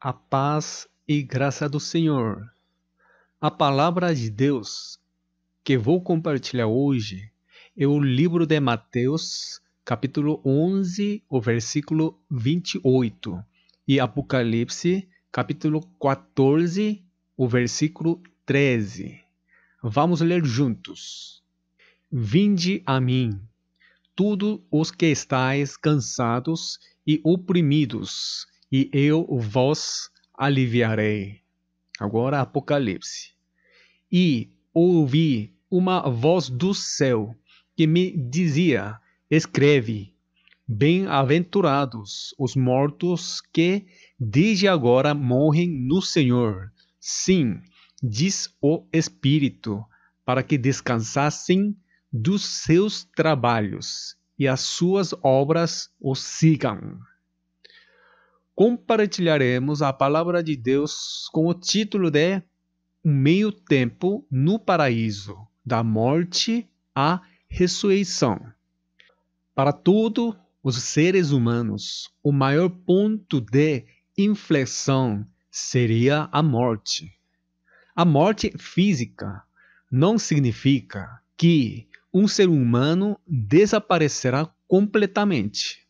A paz e graça do Senhor. A palavra de Deus que vou compartilhar hoje é o livro de Mateus, capítulo 11, o versículo 28, e Apocalipse, capítulo 14, o versículo 13. Vamos ler juntos. Vinde a mim, todos os que estáis cansados e oprimidos, e eu vos aliviarei. Agora Apocalipse. E ouvi uma voz do céu que me dizia: escreve, bem-aventurados os mortos que desde agora morrem no Senhor. Sim, diz o Espírito, para que descansassem dos seus trabalhos e as suas obras os sigam. Compartilharemos a palavra de Deus com o título de Um meio tempo no paraíso, da morte à ressurreição. Para todos os seres humanos, o maior ponto de inflexão seria a morte. A morte física não significa que um ser humano desaparecerá completamente.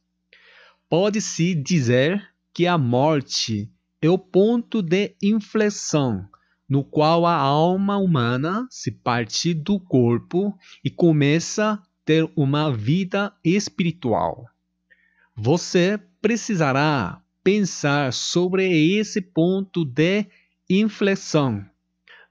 Pode-se dizer que a morte é o ponto de inflexão no qual a alma humana se parte do corpo e começa a ter uma vida espiritual. Você precisará pensar sobre esse ponto de inflexão.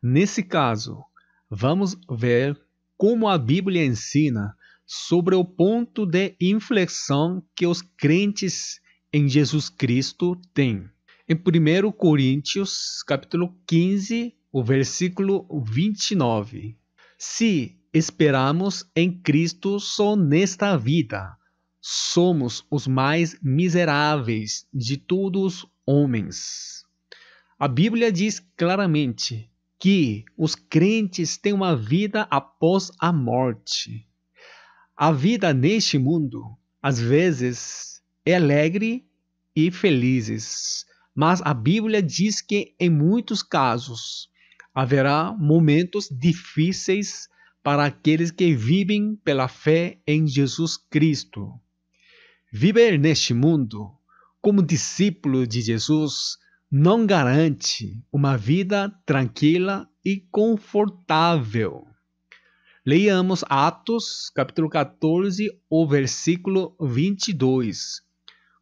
Nesse caso, vamos ver como a Bíblia ensina sobre o ponto de inflexão que os crentes em Jesus Cristo têm. Em 1 Coríntios, capítulo 15, o versículo 29. Se esperamos em Cristo só nesta vida, somos os mais miseráveis de todos os homens. A Bíblia diz claramente que os crentes têm uma vida após a morte. A vida neste mundo, às vezes, é alegre e feliz, mas a Bíblia diz que, em muitos casos, haverá momentos difíceis para aqueles que vivem pela fé em Jesus Cristo. Viver neste mundo como discípulo de Jesus não garante uma vida tranquila e confortável. Leiamos Atos, capítulo 14, o versículo 22,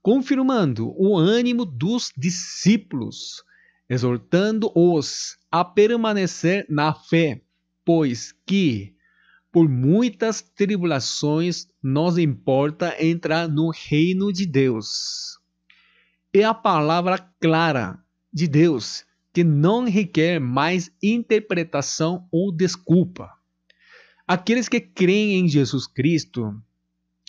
confirmando o ânimo dos discípulos, exortando-os a permanecer na fé, pois que, por muitas tribulações, nos importa entrar no reino de Deus. É a palavra clara de Deus que não requer mais interpretação ou desculpa. Aqueles que creem em Jesus Cristo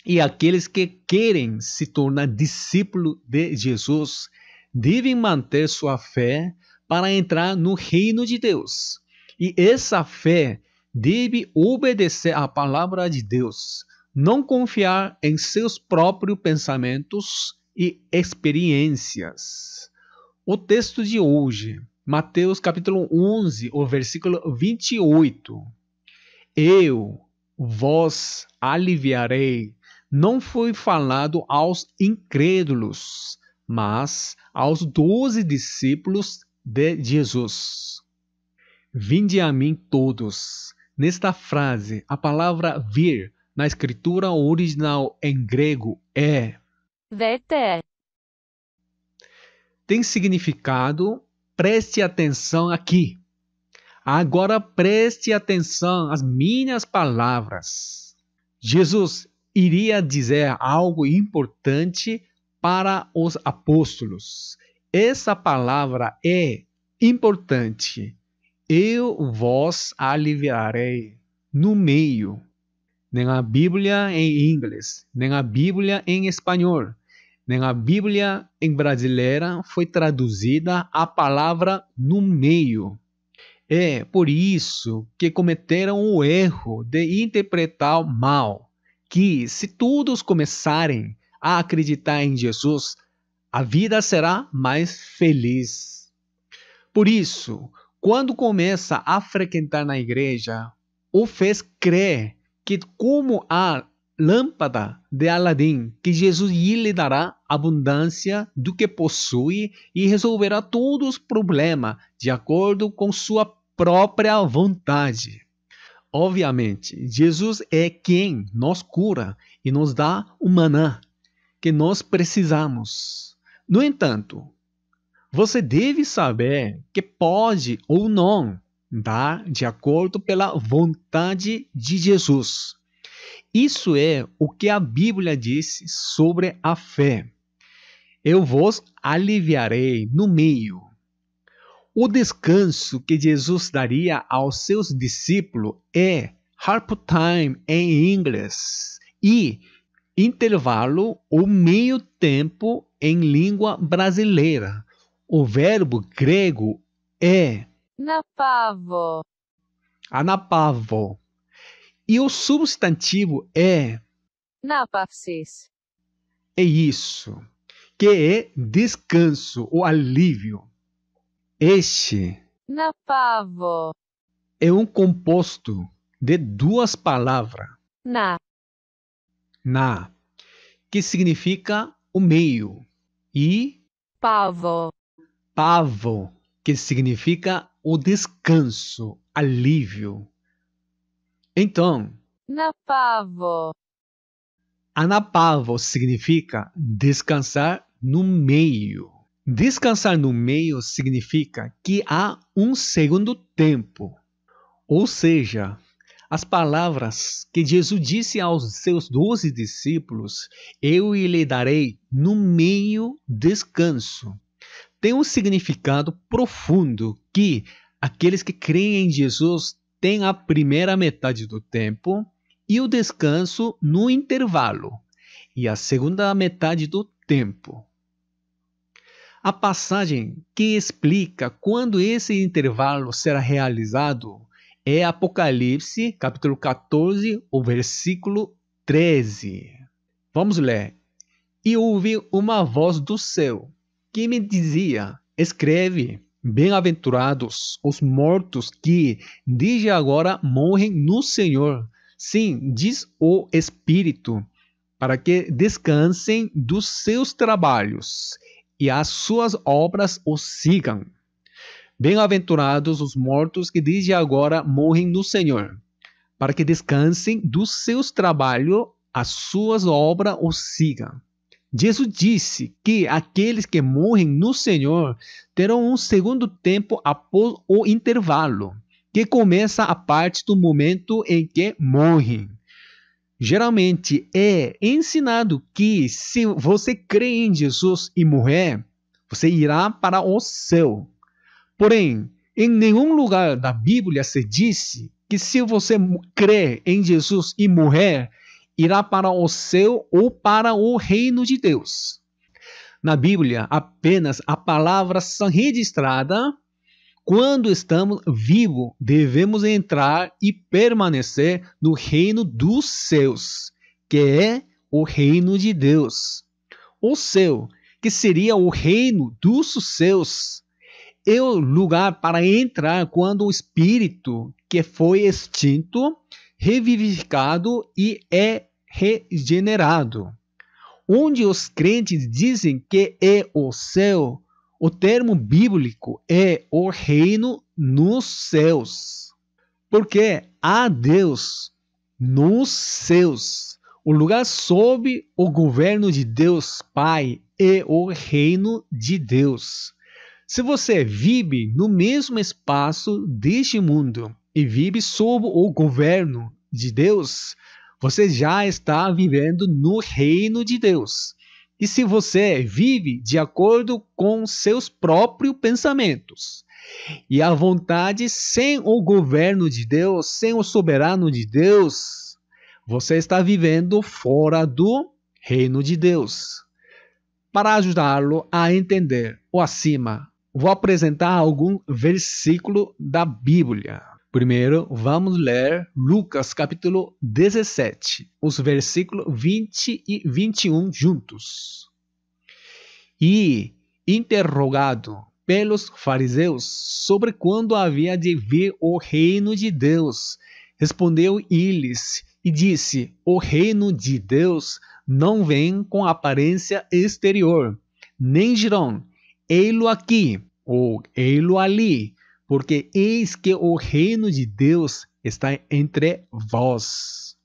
e aqueles que querem se tornar discípulo de Jesus devem manter sua fé para entrar no reino de Deus. E essa fé deve obedecer à palavra de Deus, não confiar em seus próprios pensamentos e experiências. O texto de hoje, Mateus capítulo 11, o versículo 28. Eu vos aliviarei, não foi falado aos incrédulos, mas aos 12 discípulos de Jesus. Vinde a mim todos. Nesta frase, a palavra vir, na escritura original em grego, é Vete. tem significado, preste atenção aqui. Agora preste atenção às minhas palavras. Jesus iria dizer algo importante para os apóstolos. Essa palavra é importante. Eu vos aliviarei no meio. Nem a Bíblia em inglês, nem a Bíblia em espanhol, nem a Bíblia em brasileira foi traduzida a palavra no meio. É por isso que cometeram o erro de interpretar mal, que se todos começarem a acreditar em Jesus, a vida será mais feliz. Por isso, quando começa a frequentar na igreja, o fez crer que como a lâmpada de Aladim, que Jesus lhe dará abundância do que possui e resolverá todos os problemas de acordo com sua própria vontade. Obviamente, Jesus é quem nos cura e nos dá o maná que nós precisamos. No entanto, você deve saber que pode ou não dar de acordo pela vontade de Jesus. Isso é o que a Bíblia diz sobre a fé. Eu vos aliviarei no meio. O descanso que Jesus daria aos seus discípulos é harp time em inglês e intervalo ou meio tempo em língua brasileira. O verbo grego é anapavo. E o substantivo é napapsis. é isso, que é descanso ou alívio. Este Napavo. é um composto de duas palavras, na, que significa o meio, e Pavo. pavo, que significa o descanso, alívio. Então, Napavo. anapavo significa descansar no meio. Descansar no meio significa que há um segundo tempo. Ou seja, as palavras que Jesus disse aos seus 12 discípulos, eu lhe darei no meio descanso, tem um significado profundo que aqueles que creem em Jesus têm a primeira metade do tempo e o descanso no intervalo, e a segunda metade do tempo. A passagem que explica quando esse intervalo será realizado é Apocalipse, capítulo 14, o versículo 13. Vamos ler. E ouvi uma voz do céu que me dizia, escreve, bem-aventurados os mortos que desde agora morrem no Senhor. Sim, diz o Espírito, para que descansem dos seus trabalhos e as suas obras os sigam. Bem-aventurados os mortos que desde agora morrem no Senhor, para que descansem dos seus trabalhos, as suas obras os sigam. Jesus disse que aqueles que morrem no Senhor terão um segundo tempo após o intervalo, que começa a partir do momento em que morrem. Geralmente é ensinado que se você crê em Jesus e morrer, você irá para o céu. Porém, em nenhum lugar da Bíblia se disse que se você crê em Jesus e morrer, irá para o céu ou para o reino de Deus. Na Bíblia, apenas a palavra são registrada. Quando estamos vivos, devemos entrar e permanecer no reino dos céus, que é o reino de Deus. O céu, que seria o reino dos céus, é o lugar para entrar quando o espírito que foi extinto, revivificado e é regenerado. Onde os crentes dizem que é o céu, o termo bíblico é o reino nos céus. Porque há Deus nos céus. O lugar sob o governo de Deus Pai é o reino de Deus. Se você vive no mesmo espaço deste mundo e vive sob o governo de Deus, você já está vivendo no reino de Deus. E se você vive de acordo com seus próprios pensamentos e a vontade sem o governo de Deus, sem o soberano de Deus, você está vivendo fora do reino de Deus. Para ajudá-lo a entender o acima, vou apresentar algum versículo da Bíblia. Primeiro, vamos ler Lucas capítulo 17, os versículos 20 e 21 juntos. E, interrogado pelos fariseus sobre quando havia de vir o reino de Deus, respondeu-lhes e disse: o reino de Deus não vem com aparência exterior, nem dirão, ei-lo aqui ou ei-lo ali, porque eis que o reino de Deus está entre vós.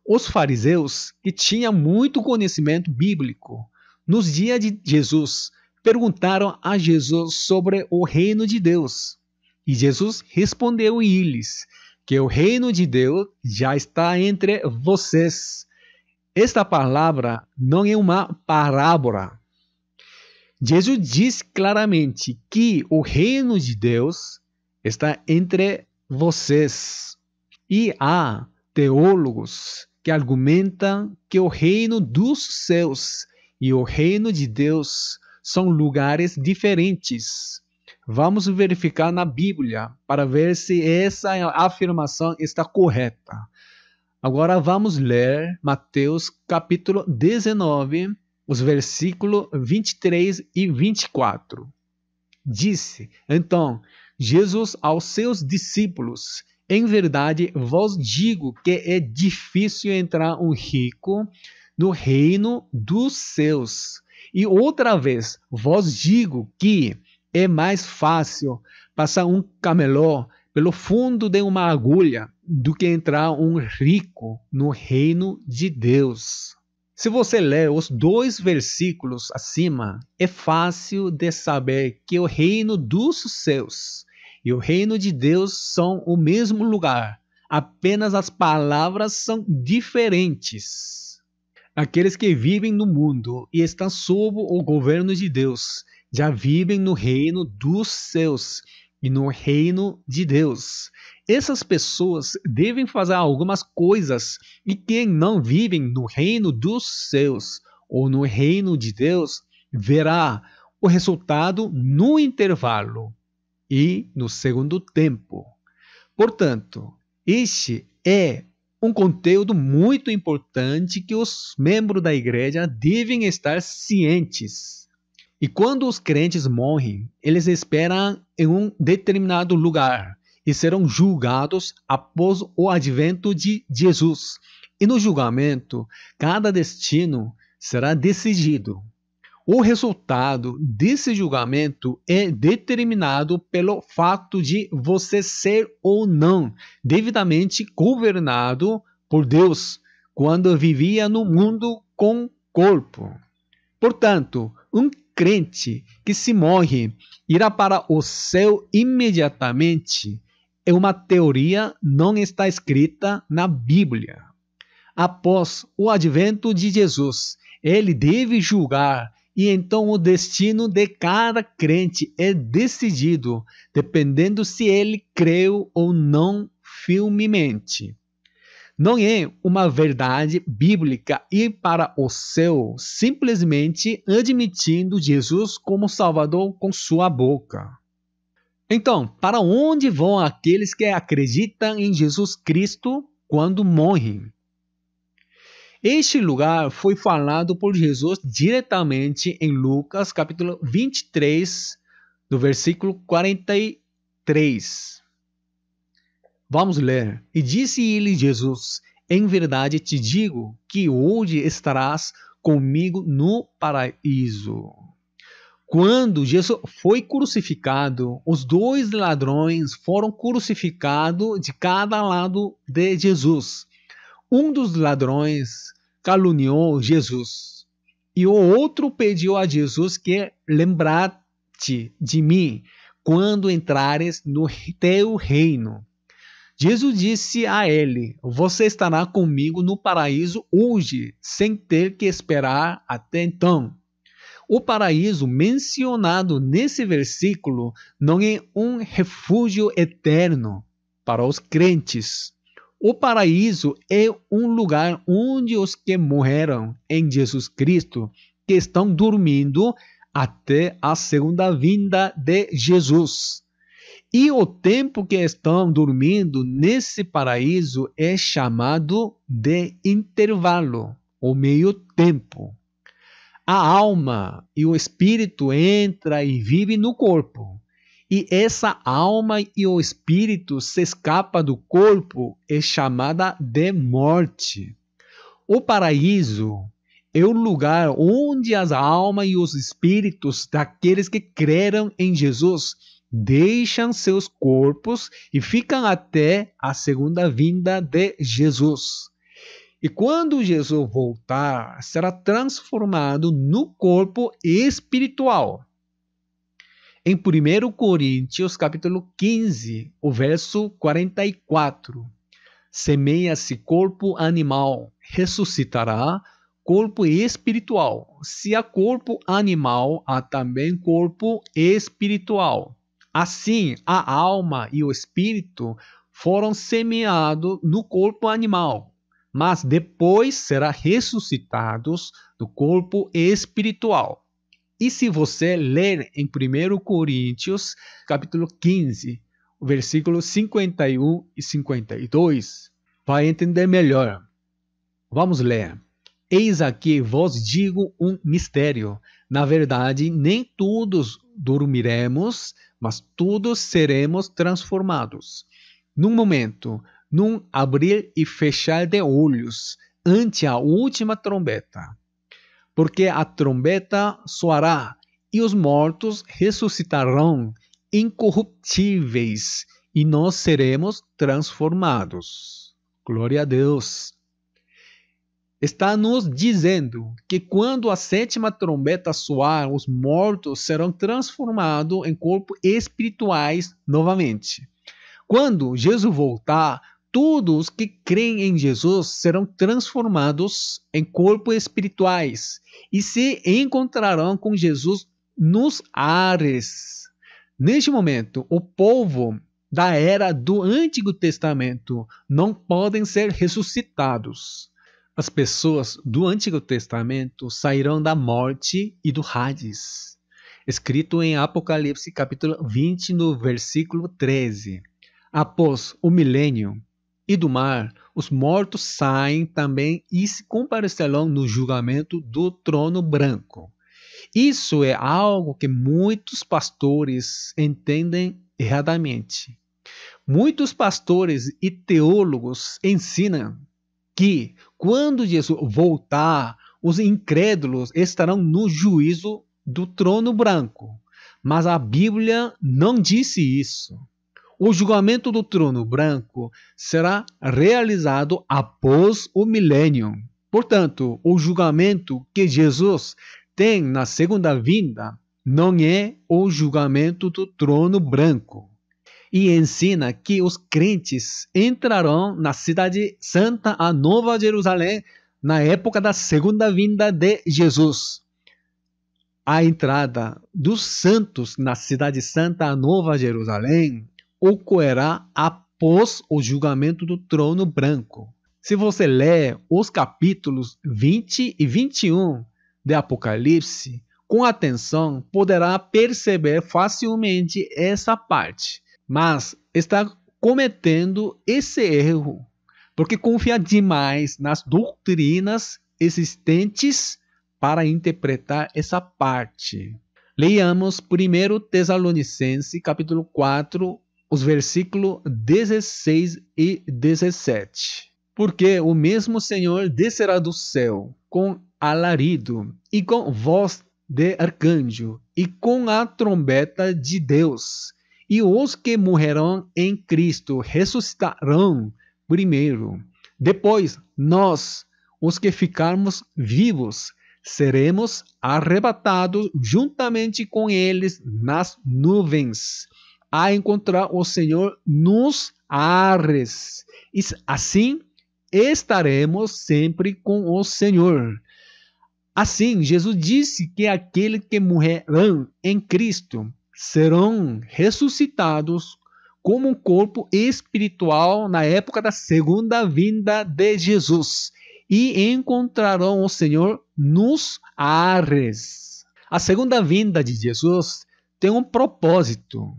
Os fariseus, que tinham muito conhecimento bíblico, nos dias de Jesus, perguntaram a Jesus sobre o reino de Deus. E Jesus respondeu-lhes que o reino de Deus já está entre vocês. Esta palavra não é uma parábola. Jesus diz claramente que o reino de Deus está entre vocês. E há teólogos que argumentam que o reino dos céus e o reino de Deus são lugares diferentes. Vamos verificar na Bíblia para ver se essa afirmação está correta. Agora vamos ler Mateus capítulo 19, os versículos 23 e 24. Disse, então, Jesus aos seus discípulos: em verdade vos digo que é difícil entrar um rico no reino dos céus. E outra vez vos digo que é mais fácil passar um camelô pelo fundo de uma agulha do que entrar um rico no reino de Deus. Se você ler os dois versículos acima, é fácil de saber que o reino dos céus e o reino de Deus são o mesmo lugar, apenas as palavras são diferentes. Aqueles que vivem no mundo e estão sob o governo de Deus já vivem no reino dos céus e no reino de Deus. Essas pessoas devem fazer algumas coisas, e quem não vive no reino dos céus ou no reino de Deus verá o resultado no intervalo e no segundo tempo. Portanto, este é um conteúdo muito importante que os membros da igreja devem estar cientes. E quando os crentes morrem, eles esperam em um determinado lugar e serão julgados após o advento de Jesus. E no julgamento, cada destino será decidido. O resultado desse julgamento é determinado pelo fato de você ser ou não devidamente governado por Deus quando vivia no mundo com corpo. Portanto, um crente que se morre irá para o céu imediatamente é uma teoria não está escrita na Bíblia. Após o advento de Jesus, ele deve julgar e então o destino de cada crente é decidido, dependendo se ele creu ou não firmemente. Não é uma verdade bíblica ir para o céu simplesmente admitindo Jesus como Salvador com sua boca. Então, para onde vão aqueles que acreditam em Jesus Cristo quando morrem? Este lugar foi falado por Jesus diretamente em Lucas, capítulo 23, do versículo 43. Vamos ler. E disse-lhe Jesus: em verdade te digo que hoje estarás comigo no paraíso. Quando Jesus foi crucificado, os dois ladrões foram crucificados de cada lado de Jesus. Um dos ladrões caluniou Jesus e o outro pediu a Jesus que lembraste de mim quando entrares no teu reino. Jesus disse a ele: você estará comigo no paraíso hoje, sem ter que esperar até então. O paraíso mencionado nesse versículo não é um refúgio eterno para os crentes. O paraíso é um lugar onde os que morreram em Jesus Cristo, que estão dormindo até a segunda vinda de Jesus. E o tempo que estão dormindo nesse paraíso é chamado de intervalo, ou meio tempo. a alma e o espírito entra e vive no corpo. E essa alma e o espírito se escapa do corpo é chamada de morte. O paraíso é o lugar onde as almas e os espíritos daqueles que creram em Jesus deixam seus corpos e ficam até a segunda vinda de Jesus. E quando Jesus voltar, será transformado no corpo espiritual. Em 1 Coríntios, capítulo 15, o verso 44, semeia-se corpo animal, ressuscitará corpo espiritual. Se há corpo animal, há também corpo espiritual. Assim, a alma e o espírito foram semeados no corpo animal, mas depois serão ressuscitados do corpo espiritual. E se você ler em 1 Coríntios, capítulo 15, versículos 51 e 52, vai entender melhor. Vamos ler. Eis aqui vos digo um mistério. Na verdade, nem todos dormiremos, mas todos seremos transformados. Num momento, num abrir e fechar de olhos, ante a última trombeta. Porque a trombeta soará, e os mortos ressuscitarão incorruptíveis, e nós seremos transformados. Glória a Deus. Está nos dizendo que quando a sétima trombeta soar, os mortos serão transformados em corpos espirituais novamente. Quando Jesus voltar, todos os que creem em Jesus serão transformados em corpos espirituais e se encontrarão com Jesus nos ares. Neste momento, o povo da era do Antigo Testamento não podem ser ressuscitados. As pessoas do Antigo Testamento sairão da morte e do Hades. Escrito em Apocalipse capítulo 20, no versículo 13. Após o milênio e do mar, os mortos saem também e se comparecerão no julgamento do trono branco. Isso é algo que muitos pastores entendem erradamente. Muitos pastores e teólogos ensinam que, quando Jesus voltar, os incrédulos estarão no juízo do trono branco. Mas a Bíblia não disse isso. O julgamento do trono branco será realizado após o milênio. Portanto, o julgamento que Jesus tem na segunda vinda não é o julgamento do trono branco. E ensina que os crentes entrarão na cidade santa, a Nova Jerusalém, na época da segunda vinda de Jesus. A entrada dos santos na cidade santa, a Nova Jerusalém, ocorrerá após o julgamento do trono branco. Se você ler os capítulos 20 e 21 de Apocalipse, com atenção, poderá perceber facilmente essa parte. Mas está cometendo esse erro, porque confia demais nas doutrinas existentes para interpretar essa parte. Leiamos 1 Tessalonicenses, capítulo 4, os versículos 16 e 17. Porque o mesmo Senhor descerá do céu com alarido e com voz de arcanjo e com a trombeta de Deus. E os que morrerão em Cristo ressuscitarão primeiro. Depois, nós, os que ficarmos vivos, seremos arrebatados juntamente com eles nas nuvens, a encontrar o Senhor nos ares. E assim estaremos sempre com o Senhor. Assim, Jesus disse que aqueles que morrerão em Cristo serão ressuscitados como um corpo espiritual na época da segunda vinda de Jesus e encontrarão o Senhor nos ares. A segunda vinda de Jesus tem um propósito.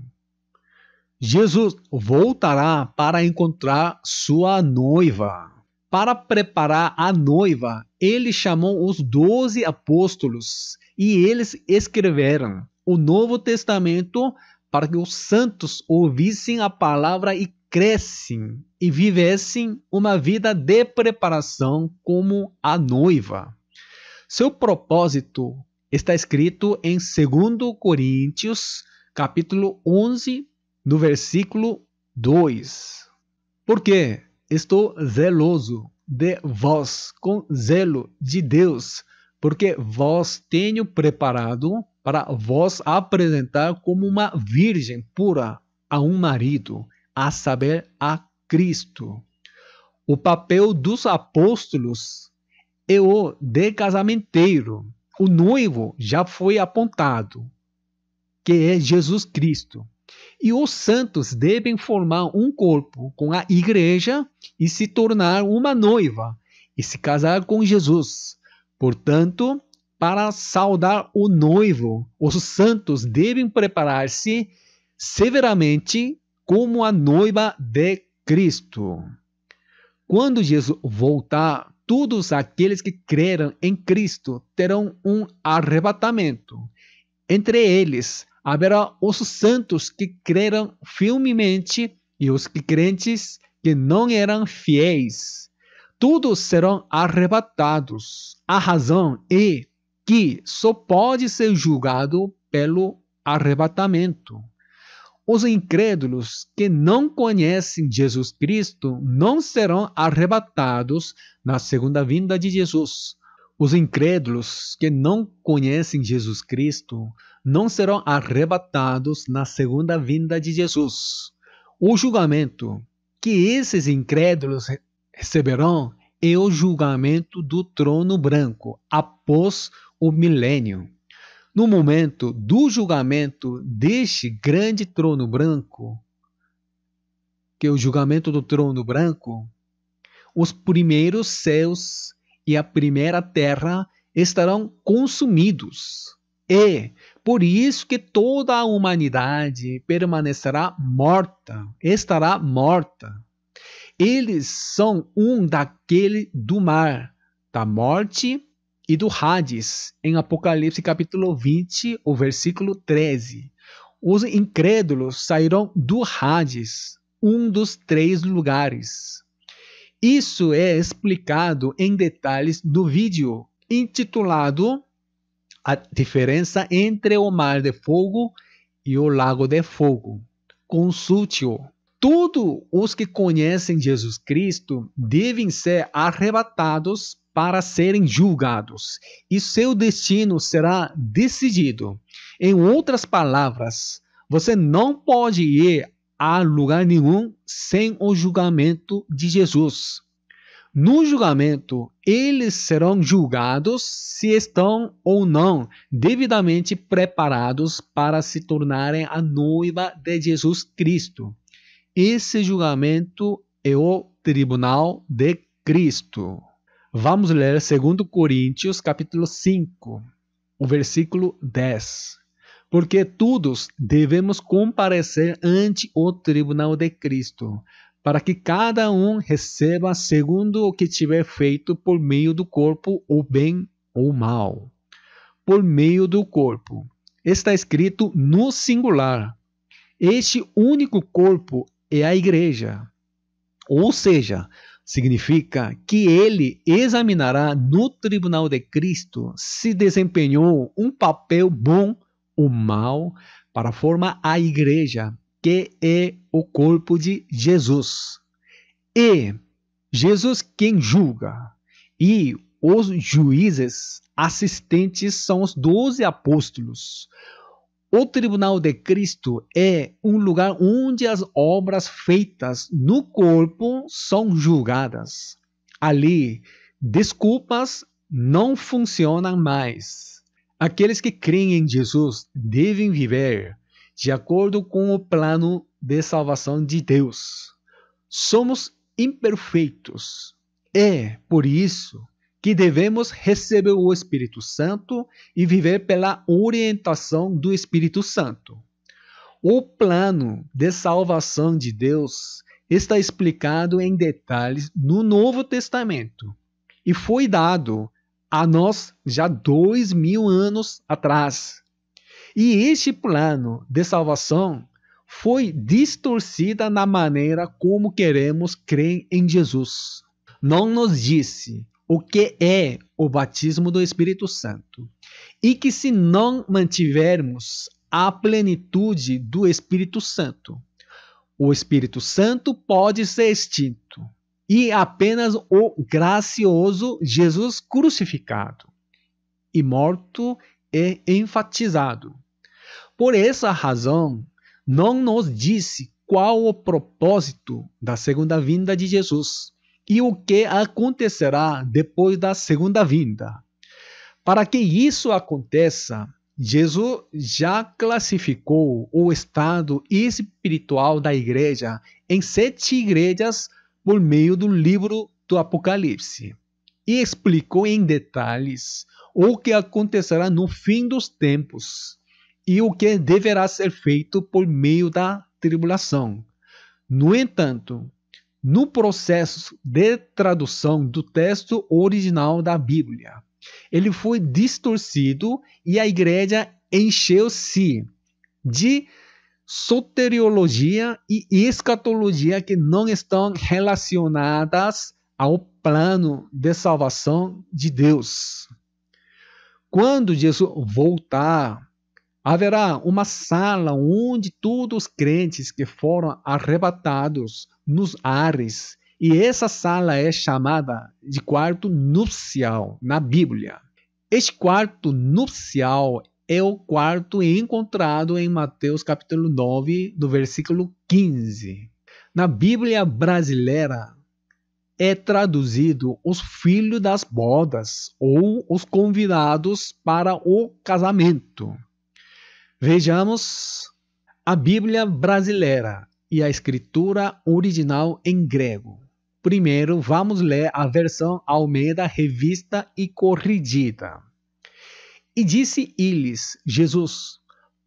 Jesus voltará para encontrar sua noiva. Para preparar a noiva, ele chamou os 12 apóstolos e eles escreveram o Novo Testamento para que os santos ouvissem a palavra e crescem e vivessem uma vida de preparação como a noiva. Seu propósito está escrito em 2 Coríntios, capítulo 11, no versículo 2. Porque estou zeloso de vós, com zelo de Deus, porque vós tenho preparado para vós apresentar como uma virgem pura a um marido, a saber, a Cristo. O papel dos apóstolos é o de casamenteiro. O noivo já foi apontado, que é Jesus Cristo. E os santos devem formar um corpo com a igreja e se tornar uma noiva e se casar com Jesus. Portanto, para saudar o noivo, os santos devem preparar-se severamente como a noiva de Cristo. Quando Jesus voltar, todos aqueles que creram em Cristo terão um arrebatamento. Entre eles, haverá os santos que creram firmemente e os crentes que não eram fiéis. Todos serão arrebatados. A razão é que só pode ser julgado pelo arrebatamento. Os incrédulos que não conhecem Jesus Cristo não serão arrebatados na segunda vinda de Jesus. Os incrédulos que não conhecem Jesus Cristo não serão arrebatados na segunda vinda de Jesus. O julgamento que esses incrédulos receberão é o julgamento do trono branco após o milênio. No momento do julgamento deste grande trono branco, que é o julgamento do trono branco, os primeiros céus e a primeira terra estarão consumidos. É por isso que toda a humanidade permanecerá morta, estará morta. Eles são um daquele do mar, da morte e do Hades, em Apocalipse capítulo 20, o versículo 13. Os incrédulos sairão do Hades, um dos 3 lugares. Isso é explicado em detalhes no vídeo intitulado A Diferença entre o Mar de Fogo e o Lago de Fogo. Consulte-o. Todos os que conhecem Jesus Cristo devem ser arrebatados para serem julgados, e seu destino será decidido. Em outras palavras, você não pode ir a lugar nenhum sem o julgamento de Jesus. No julgamento, eles serão julgados se estão ou não devidamente preparados para se tornarem a noiva de Jesus Cristo. Esse julgamento é o tribunal de Cristo. Vamos ler 2 Coríntios, capítulo 5, o versículo 10. Porque todos devemos comparecer ante o tribunal de Cristo, para que cada um receba segundo o que tiver feito por meio do corpo, o bem ou mal. Por meio do corpo. Está escrito no singular. Este único corpo é a igreja. Ou seja, significa que ele examinará no tribunal de Cristo se desempenhou um papel bom ou mal para formar a igreja, que é o corpo de Jesus. E Jesus quem julga, e os juízes assistentes são os 12 apóstolos. O tribunal de Cristo é um lugar onde as obras feitas no corpo são julgadas. Ali, desculpas não funcionam mais. Aqueles que creem em Jesus devem viver de acordo com o plano de salvação de Deus. Somos imperfeitos. É por isso que devemos receber o Espírito Santo e viver pela orientação do Espírito Santo. O plano de salvação de Deus está explicado em detalhes no Novo Testamento e foi dado a nós já 2000 anos atrás. E este plano de salvação foi distorcida na maneira como queremos crer em Jesus. Não nos disse o que é o batismo do Espírito Santo e que se não mantivermos a plenitude do Espírito Santo, o Espírito Santo pode ser extinto e apenas o gracioso Jesus crucificado e morto é enfatizado. Por essa razão, não nos disse qual o propósito da segunda vinda de Jesus e o que acontecerá depois da segunda vinda. Para que isso aconteça, Jesus já classificou o estado espiritual da igreja em 7 igrejas por meio do livro do Apocalipse e explicou em detalhes o que acontecerá no fim dos tempos e o que deverá ser feito por meio da tribulação. No entanto, no processo de tradução do texto original da Bíblia, ele foi distorcido e a igreja encheu-se de soteriologia e escatologia que não estão relacionadas ao plano de salvação de Deus. Quando Jesus voltar, haverá uma sala onde todos os crentes que foram arrebatados nos ares, e essa sala é chamada de quarto nupcial na Bíblia. Este quarto nupcial é o quarto encontrado em Mateus capítulo 9, do versículo 15. Na Bíblia brasileira é traduzido os filhos das bodas ou os convidados para o casamento. Vejamos a Bíblia brasileira e a escritura original em grego. Primeiro, vamos ler a versão Almeida Revista e Corrigida. E disse-lhes Jesus: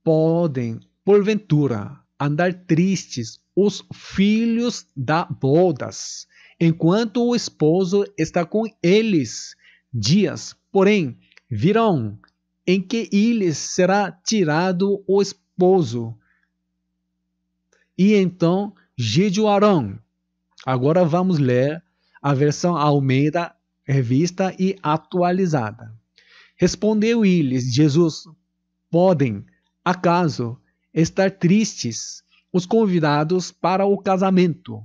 podem, porventura, andar tristes os filhos da bodas, enquanto o esposo está com eles. Dias, porém, virão em que lhes será tirado o esposo, e então jejuarão. Agora vamos ler a versão Almeida, Revista e Atualizada. Respondeu-lhes Jesus: podem, acaso, estar tristes os convidados para o casamento,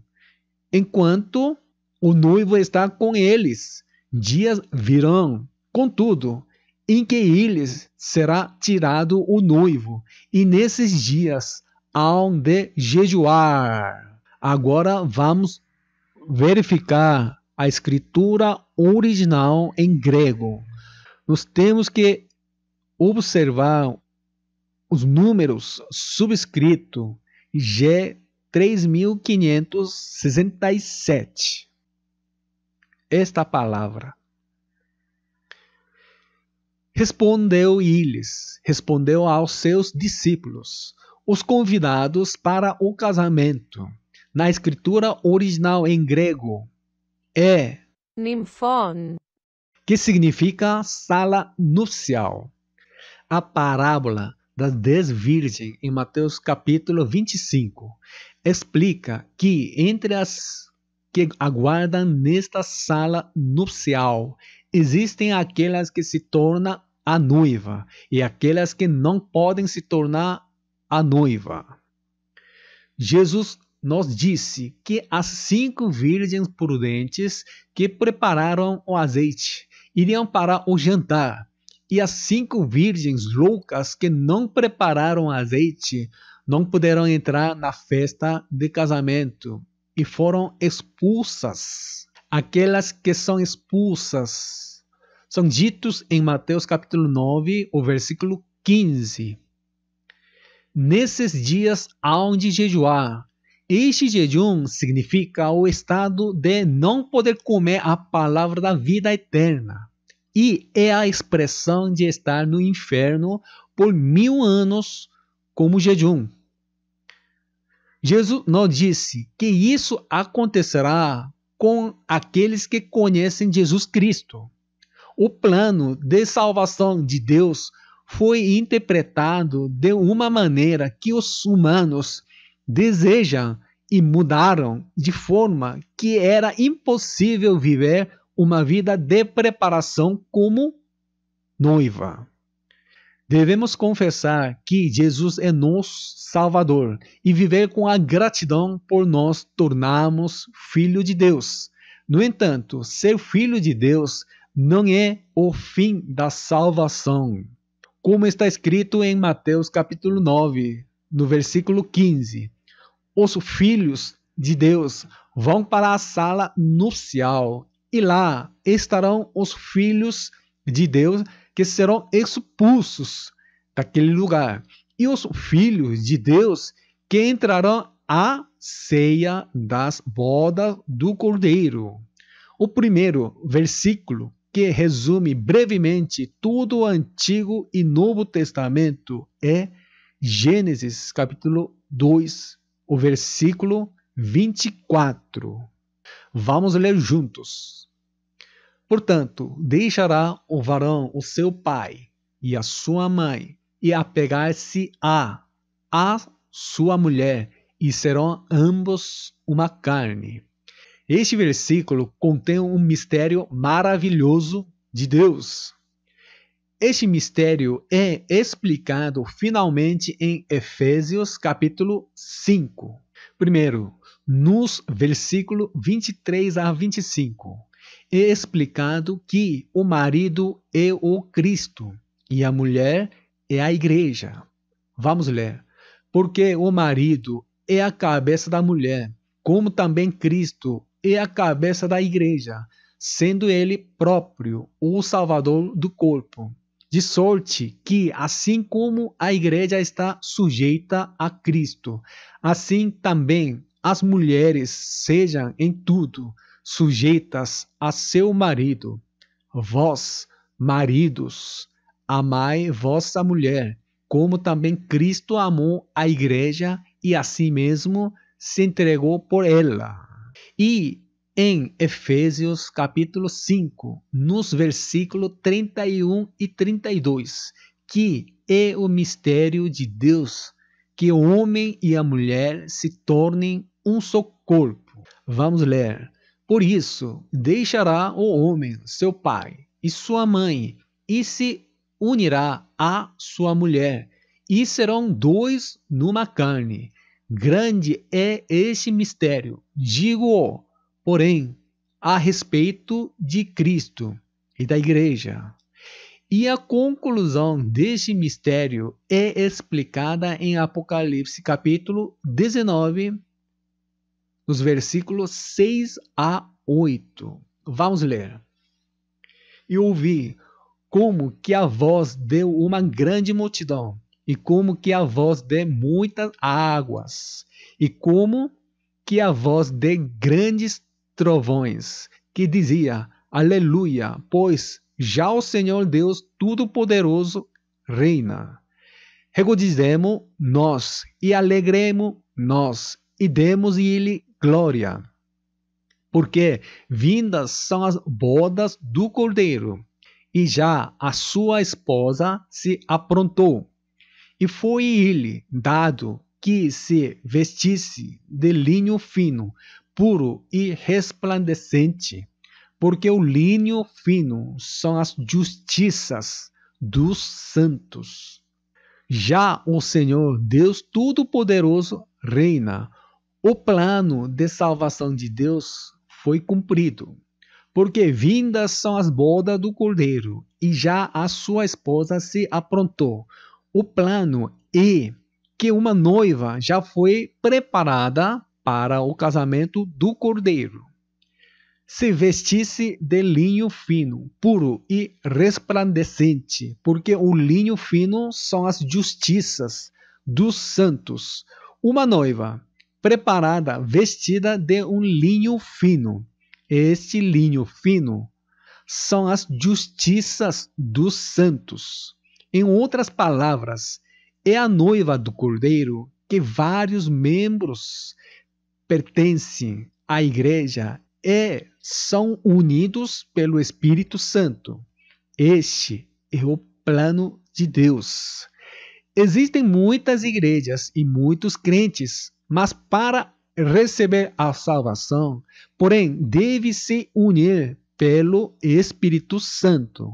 enquanto o noivo está com eles? Dias virão, contudo, em que lhes será tirado o noivo, e nesses dias hão de jejuar. Agora vamos verificar a escritura original em grego. Nós temos que observar os números subscritos G3567. Esta palavra. Respondeu aos seus discípulos, os convidados para o casamento. Na escritura original em grego é Nymphon. Que significa sala nupcial. A parábola das 10 virgens em Mateus capítulo 25 explica que entre as que aguardam nesta sala nupcial existem aquelas que se tornam a noiva e aquelas que não podem se tornar a noiva. Jesus nos disse que as 5 virgens prudentes que prepararam o azeite iriam para o jantar, e as 5 virgens loucas que não prepararam azeite não puderam entrar na festa de casamento e foram expulsas. Aquelas que são expulsas são ditos em Mateus capítulo 9, o versículo 15. Nesses dias hão de jejuar. Este jejum significa o estado de não poder comer a palavra da vida eterna. E é a expressão de estar no inferno por 1000 anos como jejum. Jesus não disse que isso acontecerá com aqueles que conhecem Jesus Cristo. O plano de salvação de Deus foi interpretado de uma maneira que os humanos desejam e mudaram de forma que era impossível viver uma vida de preparação como noiva. Devemos confessar que Jesus é nosso Salvador e viver com a gratidão por nós tornarmos filho de Deus. No entanto, ser filho de Deus não é o fim da salvação. Como está escrito em Mateus capítulo 9, no versículo 15. Os filhos de Deus vão para a sala nupcial e lá estarão os filhos de Deus que serão expulsos daquele lugar. E os filhos de Deus que entrarão à ceia das bodas do Cordeiro. O primeiro versículo que resume brevemente todo o Antigo e Novo Testamento é Gênesis capítulo 2, o versículo 24. Vamos ler juntos. Portanto, deixará o varão o seu pai e a sua mãe, e apegar-se a sua mulher, e serão ambos uma carne. Este versículo contém um mistério maravilhoso de Deus. Este mistério é explicado finalmente em Efésios capítulo 5. Primeiro, nos versículos 23 a 25. É explicado que o marido é o Cristo e a mulher é a igreja. Vamos ler. Porque o marido é a cabeça da mulher, como também Cristo é a cabeça da igreja, sendo ele próprio o Salvador do corpo. De sorte que, assim como a igreja está sujeita a Cristo, assim também as mulheres sejam em tudo sujeitas a seu marido. Vós, maridos, amai vossa mulher, como também Cristo amou a igreja e a si mesmo se entregou por ela. E em Efésios capítulo 5, nos versículos 31 e 32, que é o mistério de Deus, que o homem e a mulher se tornem um só corpo. Vamos ler. Por isso, deixará o homem seu pai e sua mãe, e se unirá à sua mulher, e serão dois numa carne. Grande é este mistério, digo-o, porém, a respeito de Cristo e da igreja. E a conclusão deste mistério é explicada em Apocalipse capítulo 19, nos versículos 6 a 8. Vamos ler. E ouvi como que a voz de uma grande multidão, e como que a voz de muitas águas, e como que a voz de grandes trovões, que dizia, Aleluia, pois já o Senhor Deus Todo-Poderoso reina. Regozijemo nós e alegremos nós, e demos-lhe glória, porque vindas são as bodas do Cordeiro, e já a sua esposa se aprontou, e foi-lhe dado que se vestisse de linho fino, puro e resplandecente, porque o linho fino são as justiças dos santos. Já o Senhor Deus Todo-Poderoso reina. O plano de salvação de Deus foi cumprido, porque vindas são as bodas do Cordeiro, e já a sua esposa se aprontou. O plano é que uma noiva já foi preparada para o casamento do Cordeiro. Se vestisse de linho fino, puro e resplandecente, porque o linho fino são as justiças dos santos. Uma noiva preparada, vestida de um linho fino. Este linho fino são as justiças dos santos. Em outras palavras, é a noiva do Cordeiro que vários membros pertencem à igreja e são unidos pelo Espírito Santo. Este é o plano de Deus. Existem muitas igrejas e muitos crentes, mas para receber a salvação, porém, deve se unir pelo Espírito Santo.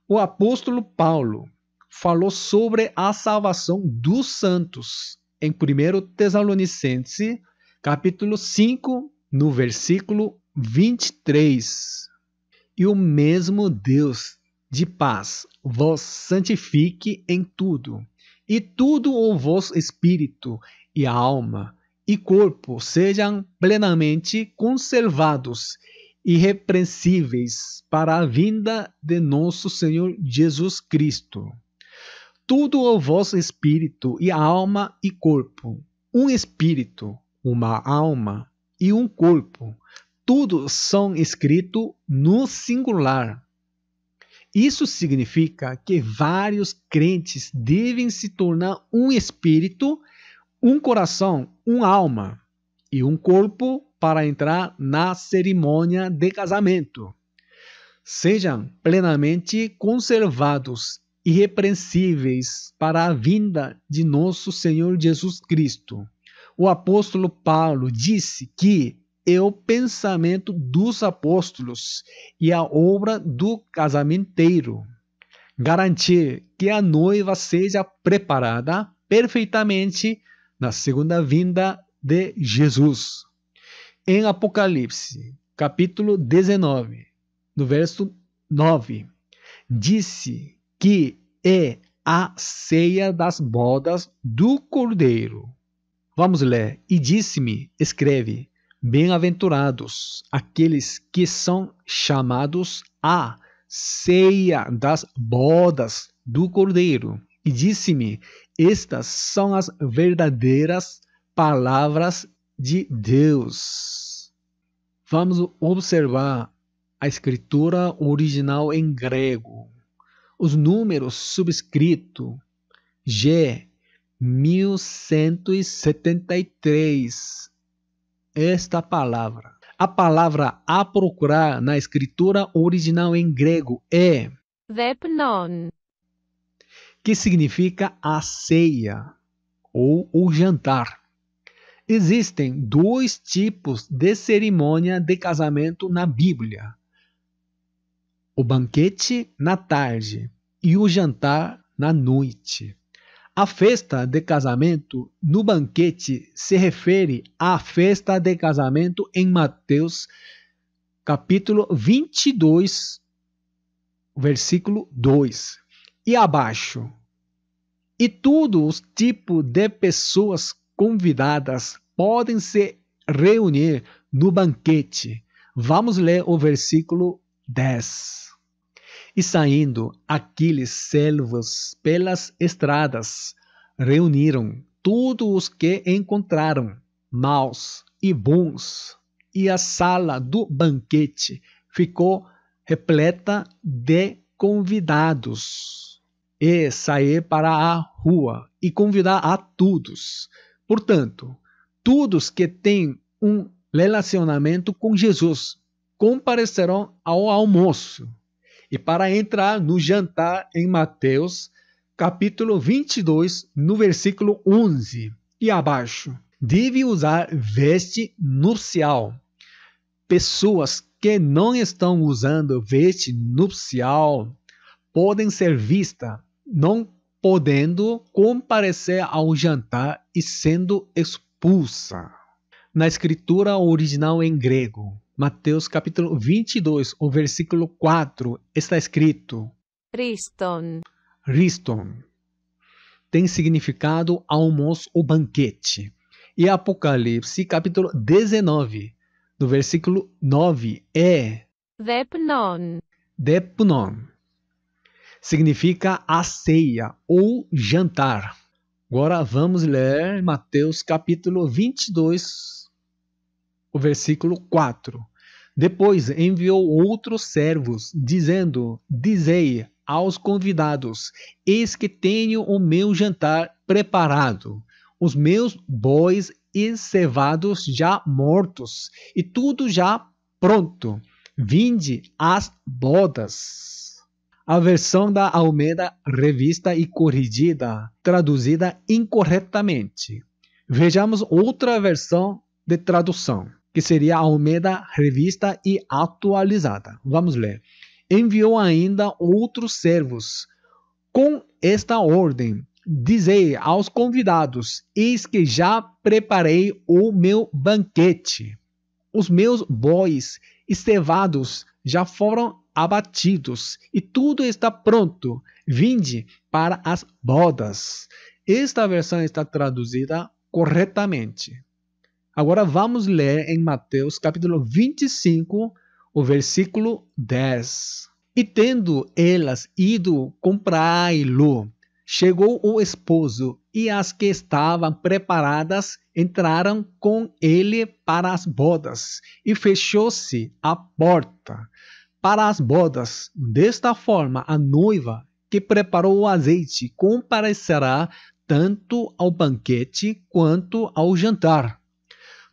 O apóstolo Paulo falou sobre a salvação dos santos em 1 Tessalonicenses, capítulo 5, no versículo 23. E o mesmo Deus de paz vos santifique em tudo, e tudo o vosso espírito e alma e corpo sejam plenamente conservados, irrepreensíveis para a vinda de nosso Senhor Jesus Cristo. Tudo o vosso espírito e alma e corpo, um espírito, uma alma e um corpo, tudo são escritos no singular. Isso significa que vários crentes devem se tornar um espírito, um coração, uma alma e um corpo para entrar na cerimônia de casamento. Sejam plenamente conservados, irrepreensíveis para a vinda de nosso Senhor Jesus Cristo. O apóstolo Paulo disse que é o pensamento dos apóstolos e a obra do casamenteiro garantir que a noiva seja preparada perfeitamente na segunda vinda de Jesus. Em Apocalipse, capítulo 19, no verso 9, disse que é a ceia das bodas do Cordeiro. Vamos ler. E disse-me, escreve, bem-aventurados aqueles que são chamados à ceia das bodas do Cordeiro. E disse-me, estas são as verdadeiras palavras de Deus. Vamos observar a escritura original em grego. Os números subscritos G 1173. Esta palavra. A palavra a procurar na escritura original em grego é Δέπνον. que significa a ceia ou o jantar. Existem dois tipos de cerimônia de casamento na Bíblia: o banquete na tarde e o jantar na noite. A festa de casamento no banquete se refere à festa de casamento em Mateus, capítulo 22, versículo 2. E abaixo. E todos os tipos de pessoas convidadas podem se reunir no banquete. Vamos ler o versículo 10. E saindo aqueles servos pelas estradas, reuniram todos os que encontraram, maus e bons, e a sala do banquete ficou repleta de convidados. E sair para a rua e convidar a todos. Portanto, todos que têm um relacionamento com Jesus comparecerão ao almoço. E para entrar no jantar em Mateus, capítulo 22, no versículo 11 e abaixo, deve usar veste nupcial. Pessoas que não estão usando veste nupcial podem ser vistas não podendo comparecer ao jantar e sendo expulsa. Na escritura original em grego, Mateus capítulo 22, o versículo 4, está escrito Ρίστον. Riston. Tem significado almoço ou banquete. E Apocalipse capítulo 19, no versículo 9, é Δέπνον. Depnon. Significa a ceia ou jantar. Agora vamos ler Mateus capítulo 22, o versículo 4. Depois enviou outros servos, dizendo: Dizei aos convidados: Eis que tenho o meu jantar preparado. os meus bois e cevados já mortos, e tudo já pronto. Vinde às bodas. A versão da Almeida Revista e Corrigida, traduzida incorretamente. Vejamos outra versão de tradução, que seria a Almeida Revista e Atualizada. Vamos ler. Enviou ainda outros servos, com esta ordem: dizei aos convidados: eis que já preparei o meu banquete. Os meus bois e cevados já foram abatidos, e tudo está pronto. Vinde para as bodas. Esta versão está traduzida corretamente. Agora vamos ler em Mateus capítulo 25, o versículo 10. E tendo elas ido comprá-lo, chegou o esposo, e as que estavam preparadas entraram com ele para as bodas, e fechou-se a porta para as bodas. Desta forma, a noiva que preparou o azeite comparecerá tanto ao banquete quanto ao jantar.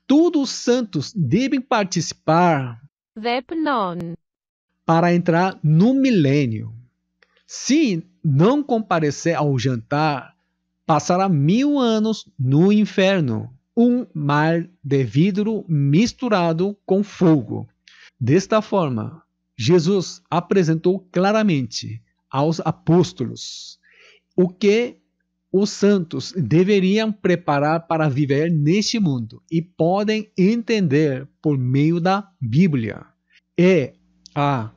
Todos os santos devem participar Vepnon. para entrar no milênio. Se não comparecer ao jantar, passará 1000 anos no inferno, um mar de vidro misturado com fogo. Desta forma, Jesus apresentou claramente aos apóstolos o que os santos deveriam preparar para viver neste mundo e podem entender por meio da Bíblia. É a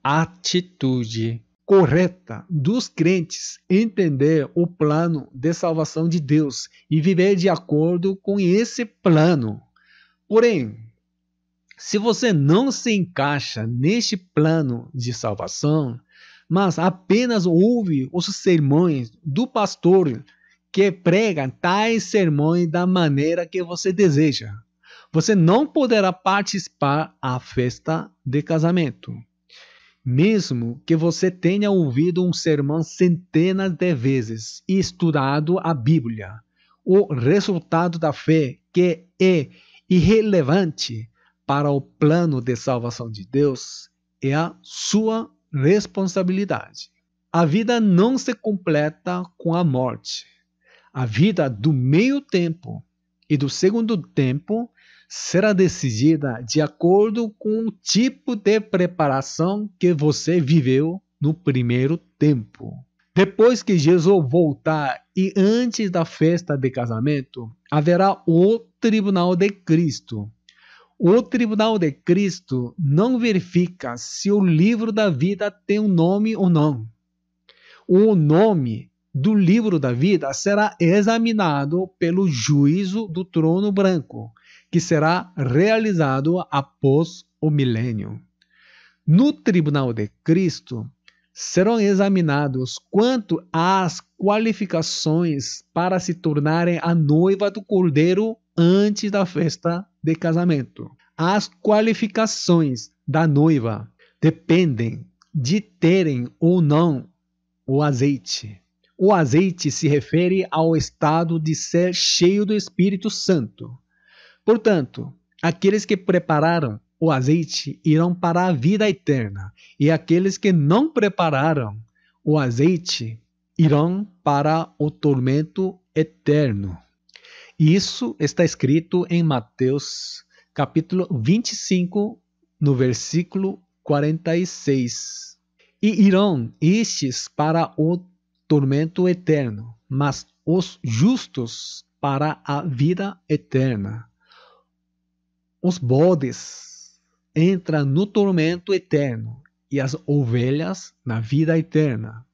atitude correta dos crentes entender o plano de salvação de Deus e viver de acordo com esse plano. Porém, se você não se encaixa neste plano de salvação, mas apenas ouve os sermões do pastor que prega tais sermões da maneira que você deseja, você não poderá participar da festa de casamento. Mesmo que você tenha ouvido um sermão centenas de vezes e estudado a Bíblia, o resultado da fé, que é irrelevante para o plano de salvação de Deus, é a sua responsabilidade. A vida não se completa com a morte. A vida do meio tempo e do segundo tempo será decidida de acordo com o tipo de preparação que você viveu no primeiro tempo. Depois que Jesus voltar e antes da festa de casamento, haverá o tribunal de Cristo. O tribunal de Cristo não verifica se o livro da vida tem um nome ou não. O nome do livro da vida será examinado pelo juízo do trono branco, que será realizado após o milênio. No tribunal de Cristo, serão examinados quanto às qualificações para se tornarem a noiva do Cordeiro antes da festa de casamento. As qualificações da noiva dependem de terem ou não o azeite. O azeite se refere ao estado de ser cheio do Espírito Santo. Portanto, aqueles que prepararam o azeite irão para a vida eterna, e aqueles que não prepararam o azeite irão para o tormento eterno. Isso está escrito em Mateus, capítulo 25, no versículo 46. E irão estes para o tormento eterno, mas os justos para a vida eterna. Os bodes entram no tormento eterno e as ovelhas na vida eterna.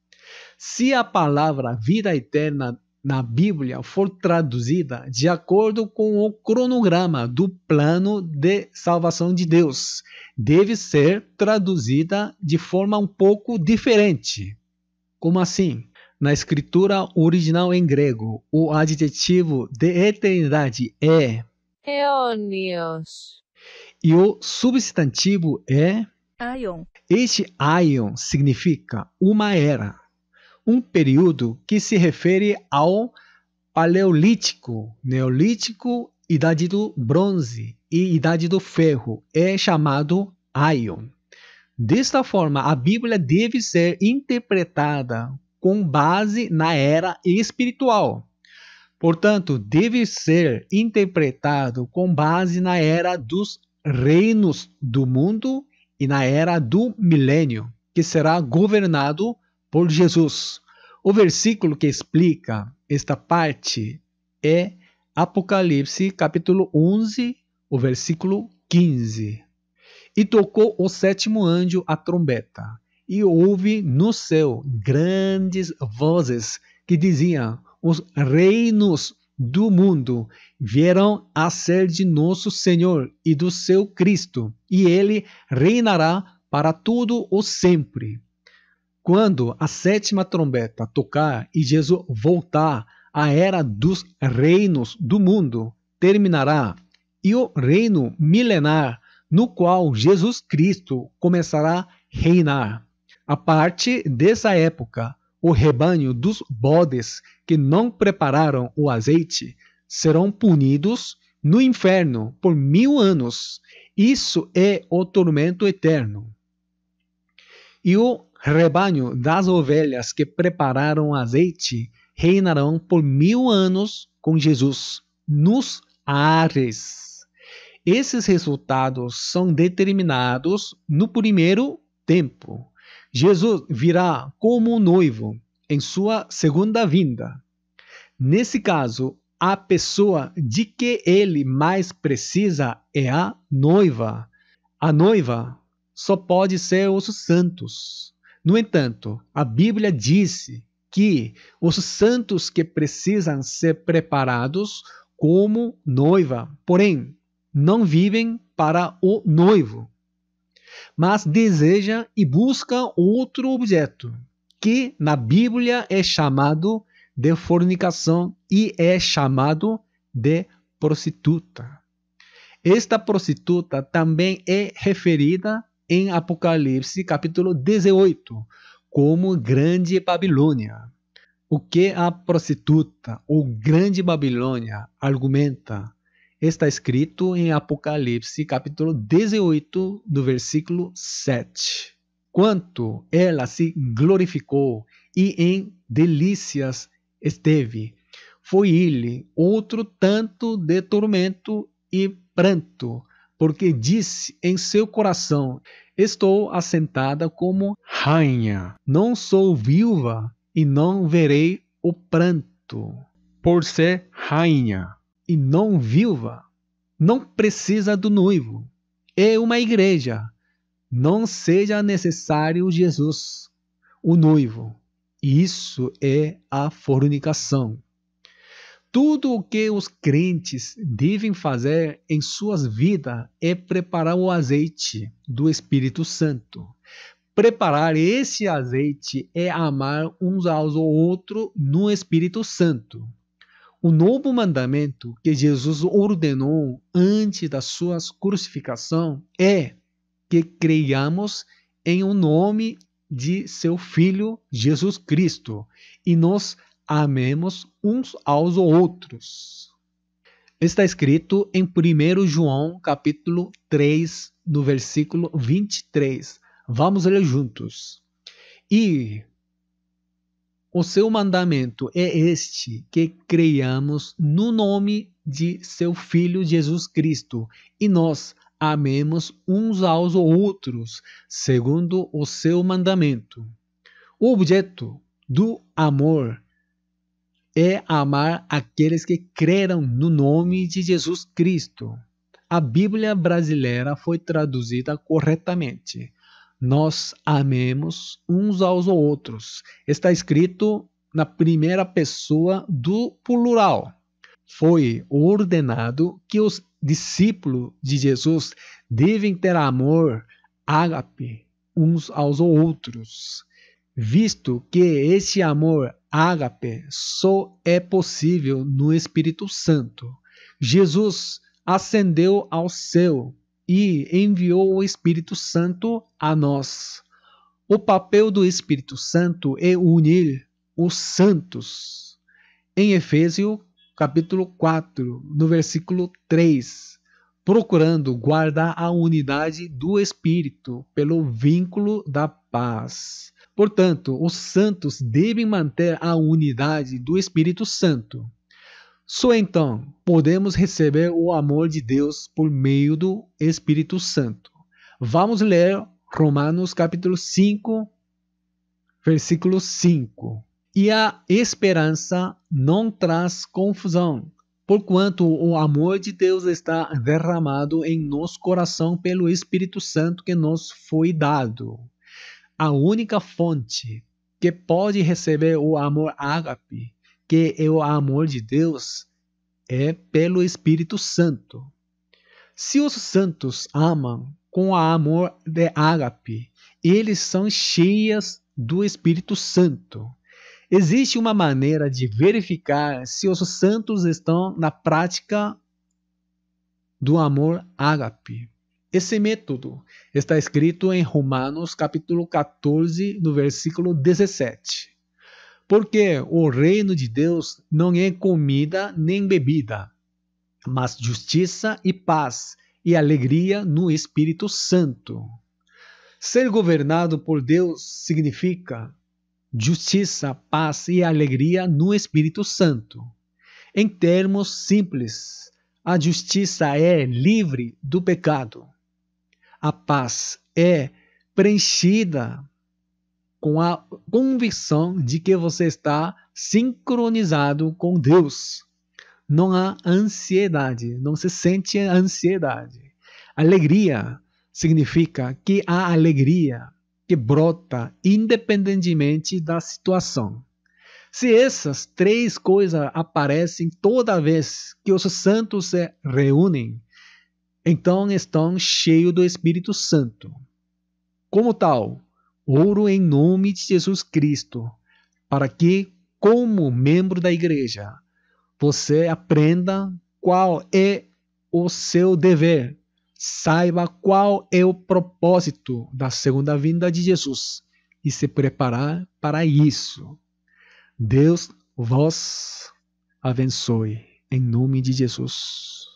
Se a palavra vida eterna na Bíblia for traduzida de acordo com o cronograma do plano de salvação de Deus, deve ser traduzida de forma um pouco diferente. Como assim? Na escritura original em grego, o adjetivo de eternidade é Aeonios. e o substantivo é Aion. Este aion significa uma era, um período que se refere ao Paleolítico, Neolítico, Idade do Bronze e Idade do Ferro é chamado Aion. Desta forma, a Bíblia deve ser interpretada com base na era espiritual. Portanto, deve ser interpretado com base na era dos reinos do mundo e na era do milênio, que será governado por Jesus. O versículo que explica esta parte é Apocalipse, capítulo 11, o versículo 15. E tocou o sétimo anjo a trombeta, e houve no céu grandes vozes que diziam: os reinos do mundo vieram a ser de nosso Senhor e do seu Cristo, e ele reinará para todo o sempre. Quando a sétima trombeta tocar e Jesus voltar, a era dos reinos do mundo terminará, e o reino milenar, no qual Jesus Cristo começará a reinar. A partir dessa época, o rebanho dos bodes que não prepararam o azeite serão punidos no inferno por 1000 anos. Isso é o tormento eterno. E o rebanho das ovelhas que prepararam o azeite reinarão por 1000 anos com Jesus nos ares. Esses resultados são determinados no primeiro tempo. Jesus virá como um noivo em sua segunda vinda. Nesse caso, a pessoa de que ele mais precisa é a noiva. A noiva só pode ser os santos. No entanto, a Bíblia disse que os santos que precisam ser preparados como noiva, porém, não vivem para o noivo, mas desejam e buscam outro objeto, que na Bíblia é chamado de fornicação e é chamado de prostituta. Esta prostituta também é referida em Apocalipse, capítulo 18, como Grande Babilônia. O que a prostituta ou Grande Babilônia argumenta está escrito em Apocalipse, capítulo 18, do versículo 7. Quanto ela se glorificou e em delícias esteve, foi ele outro tanto de tormento e pranto, porque disse em seu coração: estou assentada como rainha, não sou viúva e não verei o pranto. Por ser rainha e não viúva, não precisa do noivo. É uma igreja. Não seja necessário Jesus, o noivo. Isso é a fornicação. Tudo o que os crentes devem fazer em suas vidas é preparar o azeite do Espírito Santo. Preparar esse azeite é amar uns aos outros no Espírito Santo. O novo mandamento que Jesus ordenou antes da sua crucificação é que creiamos em o nome de seu Filho Jesus Cristo e nos amemos uns aos outros. Está escrito em 1 João capítulo 3, no versículo 23. Vamos ler juntos. E o seu mandamento é este, que creiamos no nome de seu Filho Jesus Cristo e nós amemos uns aos outros, segundo o seu mandamento. O objeto do amor é amar aqueles que creram no nome de Jesus Cristo. A Bíblia brasileira foi traduzida corretamente. Nós amemos uns aos outros. Está escrito na primeira pessoa do plural. Foi ordenado que os discípulos de Jesus devem ter amor, ágape, uns aos outros, visto que esse amor, ágape, só é possível no Espírito Santo. Jesus ascendeu ao céu e enviou o Espírito Santo a nós. O papel do Espírito Santo é unir os santos. Em Efésios, capítulo 4, no versículo 3, procurando guardar a unidade do Espírito pelo vínculo da paz. Portanto, os santos devem manter a unidade do Espírito Santo. Só então podemos receber o amor de Deus por meio do Espírito Santo. Vamos ler Romanos capítulo 5, versículo 5. E a esperança não traz confusão, porquanto o amor de Deus está derramado em nosso coração pelo Espírito Santo que nos foi dado. A única fonte que pode receber o amor ágape, que é o amor de Deus, é pelo Espírito Santo. Se os santos amam com o amor de ágape, eles são cheios do Espírito Santo. Existe uma maneira de verificar se os santos estão na prática do amor ágape. Esse método está escrito em Romanos capítulo 14, no versículo 17. Porque o reino de Deus não é comida nem bebida, mas justiça e paz e alegria no Espírito Santo. Ser governado por Deus significa justiça, paz e alegria no Espírito Santo. Em termos simples, a justiça é livre do pecado. A paz é preenchida com a convicção de que você está sincronizado com Deus. Não há ansiedade, não se sente ansiedade. Alegria significa que há alegria que brota independentemente da situação. Se essas três coisas aparecem toda vez que os santos se reúnem, então estão cheios do Espírito Santo. Como tal, oro em nome de Jesus Cristo, para que, como membro da igreja, você aprenda qual é o seu dever. Saiba qual é o propósito da segunda vinda de Jesus e se preparar para isso. Deus vos abençoe, em nome de Jesus.